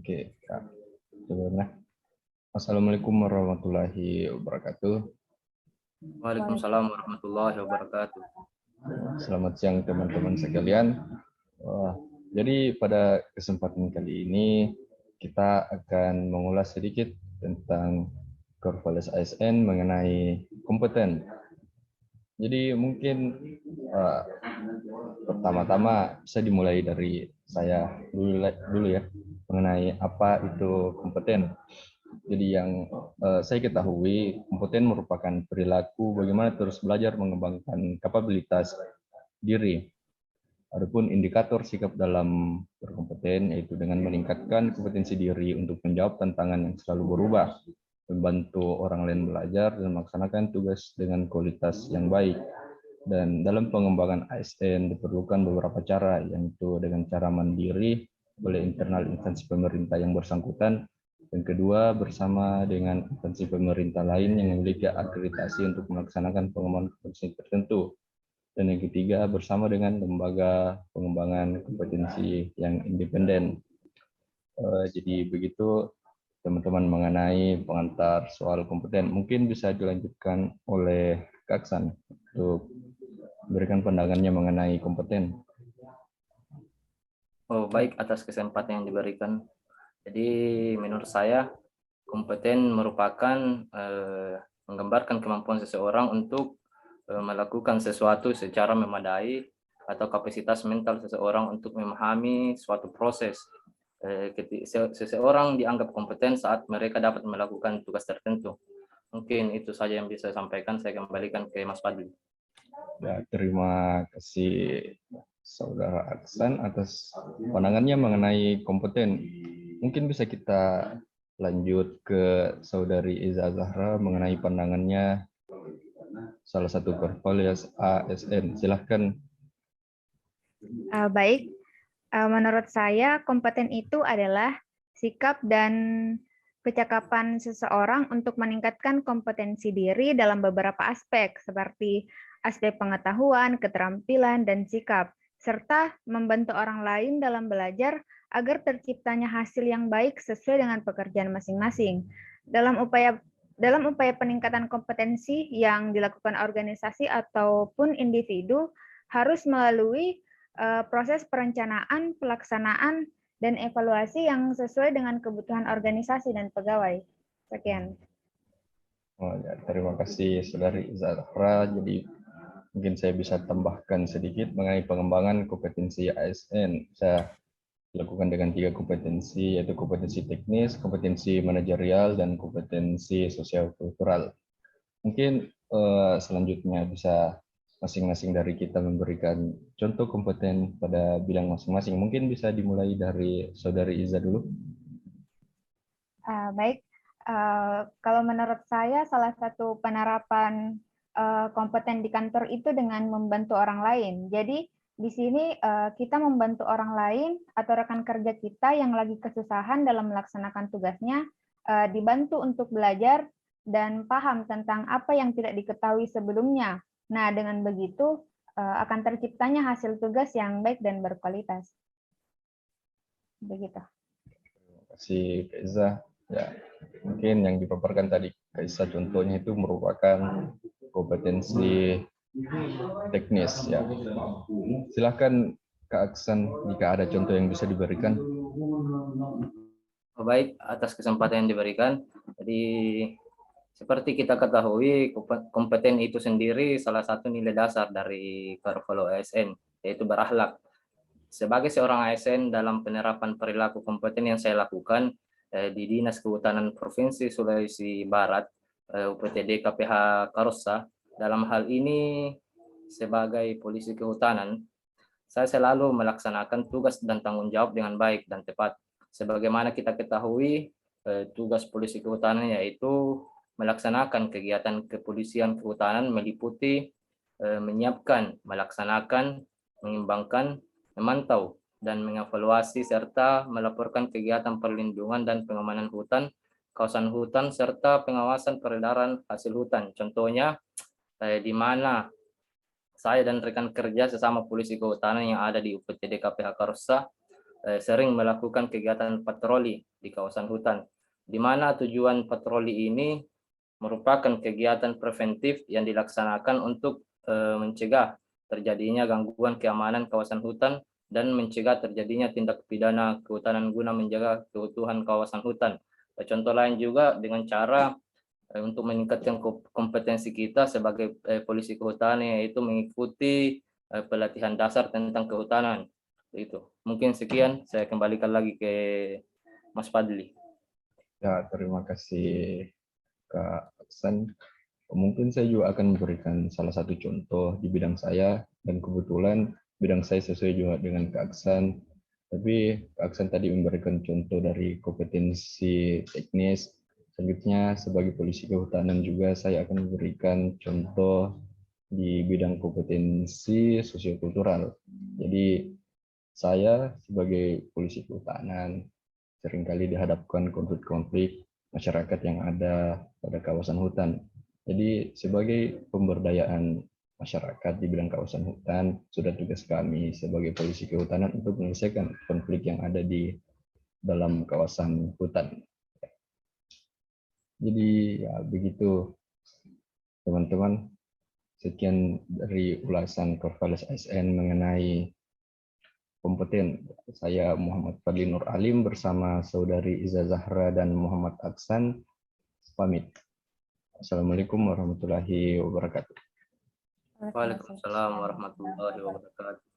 Oke, ya. Sebenarnya. Assalamualaikum warahmatullahi wabarakatuh. Waalaikumsalam warahmatullahi wabarakatuh. Selamat siang teman-teman sekalian. Jadi pada kesempatan kali ini kita akan mengulas sedikit tentang Corvallis ASN mengenai kompeten. Jadi mungkin pertama-tama bisa dimulai dari saya dulu ya mengenai apa itu kompeten. Jadi yang saya ketahui, kompeten merupakan perilaku bagaimana terus belajar mengembangkan kapabilitas diri. Adapun indikator sikap dalam berkompeten yaitu dengan meningkatkan kompetensi diri untuk menjawab tantangan yang selalu berubah, membantu orang lain belajar dan melaksanakan tugas dengan kualitas yang baik. Dan dalam pengembangan ASN diperlukan beberapa cara, yaitu dengan cara mandiri oleh internal instansi pemerintah yang bersangkutan. Yang kedua, bersama dengan instansi pemerintah lain yang memiliki akreditasi untuk melaksanakan pengembangan kompetensi tertentu. Dan yang ketiga, bersama dengan lembaga pengembangan kompetensi yang independen. Jadi begitu teman-teman mengenai pengantar soal kompeten. Mungkin bisa dilanjutkan oleh Kak Aksan untuk memberikan pandangannya mengenai kompeten. Oh, baik, atas kesempatan yang diberikan. Jadi menurut saya kompeten merupakan menggambarkan kemampuan seseorang untuk melakukan sesuatu secara memadai atau kapasitas mental seseorang untuk memahami suatu proses. Seseorang dianggap kompeten saat mereka dapat melakukan tugas tertentu. Mungkin itu saja yang bisa saya sampaikan. Saya kembalikan ke Mas Fadli. Ya, terima kasih Saudara Aksan atas pandangannya mengenai kompeten. Mungkin bisa kita lanjut ke Saudari Iza Zahra mengenai pandangannya salah satu Corvallis ASN. Silahkan. Baik, menurut saya kompeten itu adalah sikap dan kecakapan seseorang untuk meningkatkan kompetensi diri dalam beberapa aspek, seperti aspek pengetahuan, keterampilan, dan sikap, serta membantu orang lain dalam belajar agar terciptanya hasil yang baik sesuai dengan pekerjaan masing-masing. Dalam upaya peningkatan kompetensi yang dilakukan organisasi ataupun individu harus melalui proses perencanaan, pelaksanaan, dan evaluasi yang sesuai dengan kebutuhan organisasi dan pegawai. Sekian. Oh, ya, terima kasih Saudari Zahra. Jadi mungkin saya bisa tambahkan sedikit mengenai pengembangan kompetensi ASN. Saya dilakukan dengan 3 kompetensi, yaitu kompetensi teknis, kompetensi manajerial, dan kompetensi sosial kultural. Mungkin selanjutnya bisa masing-masing dari kita memberikan contoh kompeten pada bidang masing-masing. Mungkin bisa dimulai dari Saudari Iza dulu. Baik, kalau menurut saya salah satu penerapan kompeten di kantor itu dengan membantu orang lain. Jadi di sini kita membantu orang lain atau rekan kerja kita yang lagi kesusahan dalam melaksanakan tugasnya, dibantu untuk belajar dan paham tentang apa yang tidak diketahui sebelumnya. Nah, dengan begitu akan terciptanya hasil tugas yang baik dan berkualitas. Begitu. Terima kasih Kak Iza. Ya, mungkin yang dipaparkan tadi Kak Iza contohnya itu merupakan kompetensi teknis ya. Silakan Kak Aksan jika ada contoh yang bisa diberikan. Baik, atas kesempatan yang diberikan. Jadi seperti kita ketahui, kompeten itu sendiri salah satu nilai dasar dari Corvallis ASN, yaitu berakhlak. Sebagai seorang ASN dalam penerapan perilaku kompeten yang saya lakukan di Dinas Kehutanan Provinsi Sulawesi Barat, UPTD KPH Karossa, dalam hal ini sebagai polisi kehutanan, saya selalu melaksanakan tugas dan tanggung jawab dengan baik dan tepat. Sebagaimana kita ketahui, tugas polisi kehutanan yaitu melaksanakan kegiatan kepolisian kehutanan meliputi menyiapkan, melaksanakan, mengembangkan, memantau, dan mengevaluasi serta melaporkan kegiatan perlindungan dan pengamanan hutan, kawasan hutan, serta pengawasan peredaran hasil hutan. Contohnya, di mana saya dan rekan kerja sesama polisi kehutanan yang ada di UPTD KPH Karossa sering melakukan kegiatan patroli di kawasan hutan, di mana tujuan patroli ini merupakan kegiatan preventif yang dilaksanakan untuk mencegah terjadinya gangguan keamanan kawasan hutan dan mencegah terjadinya tindak pidana kehutanan guna menjaga keutuhan kawasan hutan. Contoh lain juga dengan cara untuk meningkatkan kompetensi kita sebagai polisi kehutanan, yaitu mengikuti pelatihan dasar tentang kehutanan. Itu mungkin sekian, saya kembalikan lagi ke Mas Fadli. Ya, terima kasih Kak Aksan. Mungkin saya juga akan memberikan salah satu contoh di bidang saya, dan kebetulan bidang saya sesuai juga dengan Kak Aksan. Tapi Kak Aksan tadi memberikan contoh dari kompetensi teknis. Selanjutnya sebagai polisi kehutanan juga saya akan memberikan contoh di bidang kompetensi sosiokultural. Jadi saya sebagai polisi kehutanan seringkali dihadapkan konflik-konflik masyarakat yang ada pada kawasan hutan. Jadi sebagai pemberdayaan masyarakat di bidang kawasan hutan, sudah tugas kami sebagai polisi kehutanan untuk menyelesaikan konflik yang ada di dalam kawasan hutan. Jadi ya begitu teman-teman. Sekian dari ulasan Korvales ASN mengenai kompeten. Saya Muhammad Fadli Nur Alim bersama saudari Iza Zahra dan Muhammad Aksan pamit. Assalamualaikum warahmatullahi wabarakatuh. Waalaikumsalam warahmatullahi wabarakatuh.